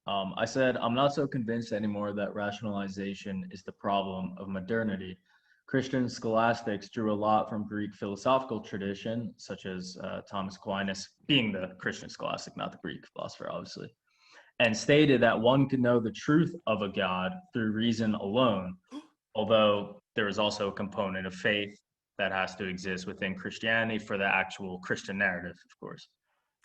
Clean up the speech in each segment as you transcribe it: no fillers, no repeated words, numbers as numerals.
I said, I'm not so convinced anymore that rationalization is the problem of modernity. Christian scholastics drew a lot from Greek philosophical tradition, such as Thomas Aquinas, being the Christian scholastic, not the Greek philosopher, obviously, and stated that one could know the truth of a God through reason alone, although there is also a component of faith that has to exist within Christianity for the actual Christian narrative, of course.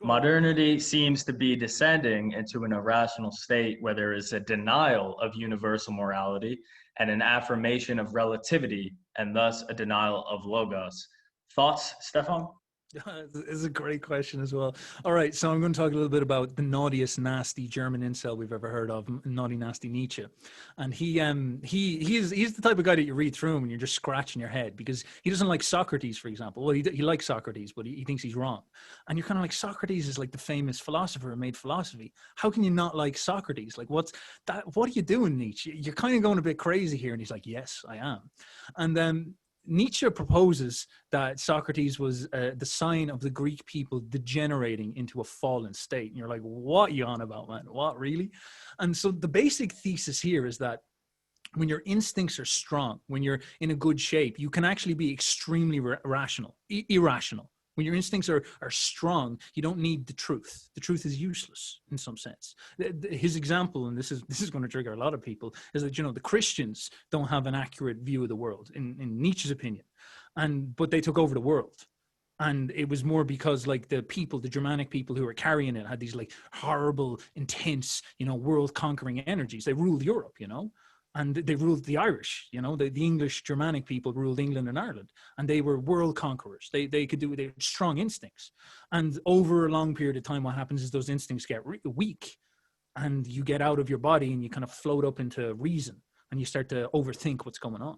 Oh, Modernity seems to be descending into an irrational state where there is a denial of universal morality and an affirmation of relativity, and thus a denial of logos. Thoughts, Stefan? it's a great question as well. All right, so I'm going to talk a little bit about the naughtiest, nasty German incel we've ever heard of, naughty, nasty Nietzsche. And he's the type of guy that you read through him and you're just scratching your head because he doesn't like Socrates, for example. Well, he likes Socrates, but he thinks he's wrong. And you're kind of like, Socrates is like the famous philosopher who made philosophy. How can you not like Socrates? Like, what's that? What are you doing, Nietzsche? You're kind of going a bit crazy here. And he's like, yes, I am. And then Nietzsche proposes that Socrates was the sign of the Greek people degenerating into a fallen state. And you're like, what are you on about, man? What, really? And so the basic thesis here is that when your instincts are strong, when you're in a good shape, you can actually be extremely rational, irrational. When your instincts are strong, you don't need the truth. The truth is useless in some sense. His example, and this is going to trigger a lot of people, is that, the Christians don't have an accurate view of the world, in Nietzsche's opinion, but they took over the world. And it was more because like the Germanic people who were carrying it had these like horrible, intense, world conquering energies. They ruled Europe, and they ruled the Irish, the English Germanic people ruled England and Ireland, and they were world conquerors. They had strong instincts. And over a long period of time, what happens is those instincts get weak and you get out of your body and you kind of float up into reason and you start to overthink what's going on.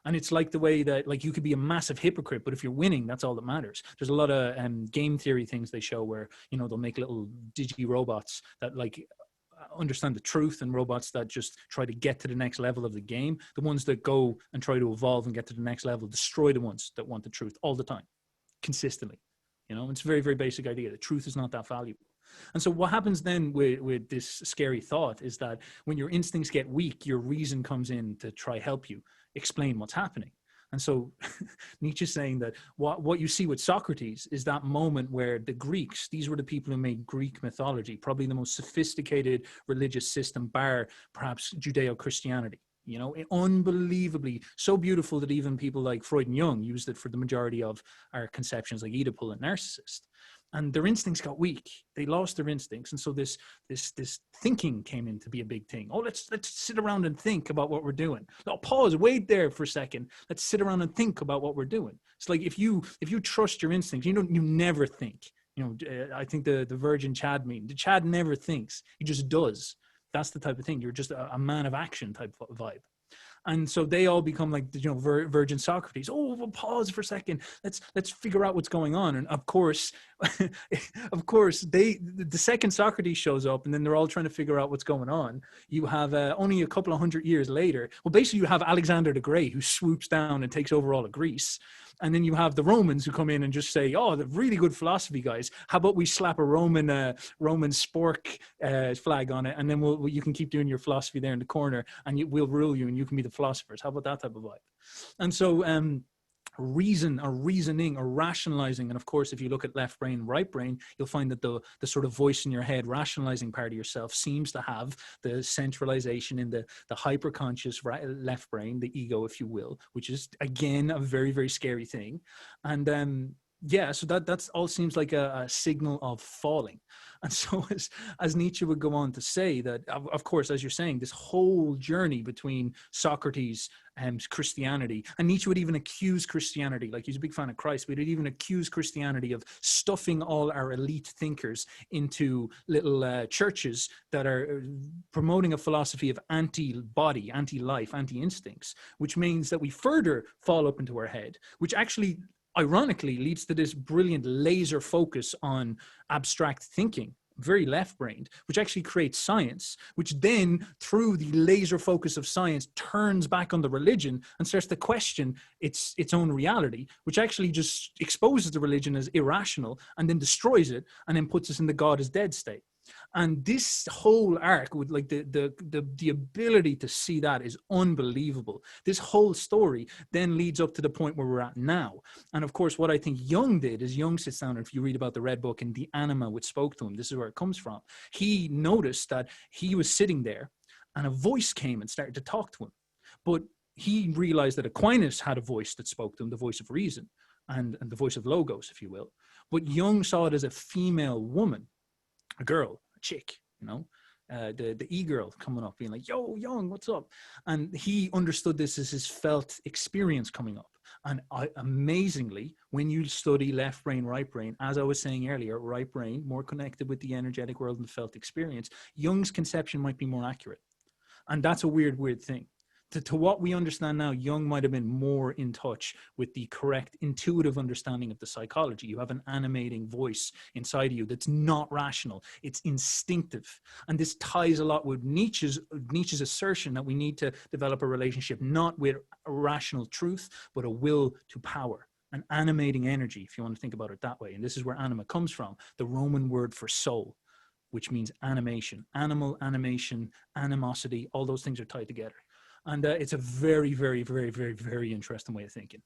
And it's like the way that like you could be a massive hypocrite, but if you're winning, that's all that matters. There's a lot of game theory things they show where, they'll make little digi robots that like understand the truth and robots that just try to get to the next level of the game. The ones that go and try to evolve and get to the next level destroy the ones that want the truth all the time, consistently. It's a very, very basic idea. The truth is not that valuable. And so what happens then with this scary thought is that when your instincts get weak, your reason comes in to try help you explain what's happening. And so Nietzsche's saying that what you see with Socrates is that moment where the Greeks, these were the people who made Greek mythology, probably the most sophisticated religious system, bar perhaps Judeo-Christianity. Unbelievably so beautiful that even people like Freud and Jung used it for the majority of our conceptions like Oedipal and Narcissist. And their instincts got weak. They lost their instincts. And so this thinking came in to be a big thing. Oh, let's sit around and think about what we're doing. No, pause, wait there for a second. Let's sit around and think about what we're doing. It's like if you trust your instincts, you never think. I think the Virgin Chad meme, the Chad never thinks. He just does. That's the type of thing. You're just a man of action type of vibe. And so they all become like, Virgin Socrates. Oh, well, pause for a second. Let's figure out what's going on. And of course, the second Socrates shows up and then they're all trying to figure out what's going on. You have only a couple of 100 years later. Well, basically you have Alexander the Great who swoops down and takes over all of Greece. And then you have the Romans who come in and just say, oh, the really good philosophy, guys. How about we slap a Roman spork flag on it, and then you can keep doing your philosophy there in the corner, and we'll rule you, and you can be the philosophers. How about that type of vibe? And so reason or reasoning or rationalizing, and of course if you look at left brain, right brain, you'll find that the sort of voice in your head rationalizing part of yourself seems to have the centralization in the hyperconscious left brain, the ego, if you will, which is again a very, very scary thing. And so that's all seems like a signal of falling. And so as Nietzsche would go on to say that, of course, as you're saying, this whole journey between Socrates and Christianity, and Nietzsche would even accuse Christianity, like he's a big fan of Christ, but he'd even accuse Christianity of stuffing all our elite thinkers into little churches that are promoting a philosophy of anti-body, anti-life, anti-instincts, which means that we further fall up into our head, which actually ironically leads to this brilliant laser focus on abstract thinking, very left-brained, which actually creates science, which then through the laser focus of science turns back on the religion and starts to question its own reality, which actually just exposes the religion as irrational and then destroys it and then puts us in the God is dead state. And this whole arc with like the ability to see that is unbelievable. This whole story then leads up to the point where we're at now. And of course, what I think Jung did is Jung sits down, and if you read about the Red Book and the anima which spoke to him, this is where it comes from. He noticed that he was sitting there and a voice came and started to talk to him. But he realized that Aquinas had a voice that spoke to him, the voice of reason and the voice of logos, if you will. But Jung saw it as a female woman, a girl, a chick, you know, the e-girl coming up being like, yo, Jung, what's up? And he understood this as his felt experience coming up. And amazingly, when you study left brain, right brain, as I was saying earlier, right brain, more connected with the energetic world and the felt experience, Jung's conception might be more accurate. And that's a weird thing. To what we understand now, Jung might have been more in touch with the correct intuitive understanding of the psychology. You have an animating voice inside of you that's not rational. It's instinctive. And this ties a lot with Nietzsche's assertion that we need to develop a relationship not with a rational truth, but a will to power, an animating energy, if you want to think about it that way. And this is where anima comes from, the Roman word for soul, which means animation, animal, animation, animosity, all those things are tied together. And it's a very, very, very, very, very interesting way of thinking.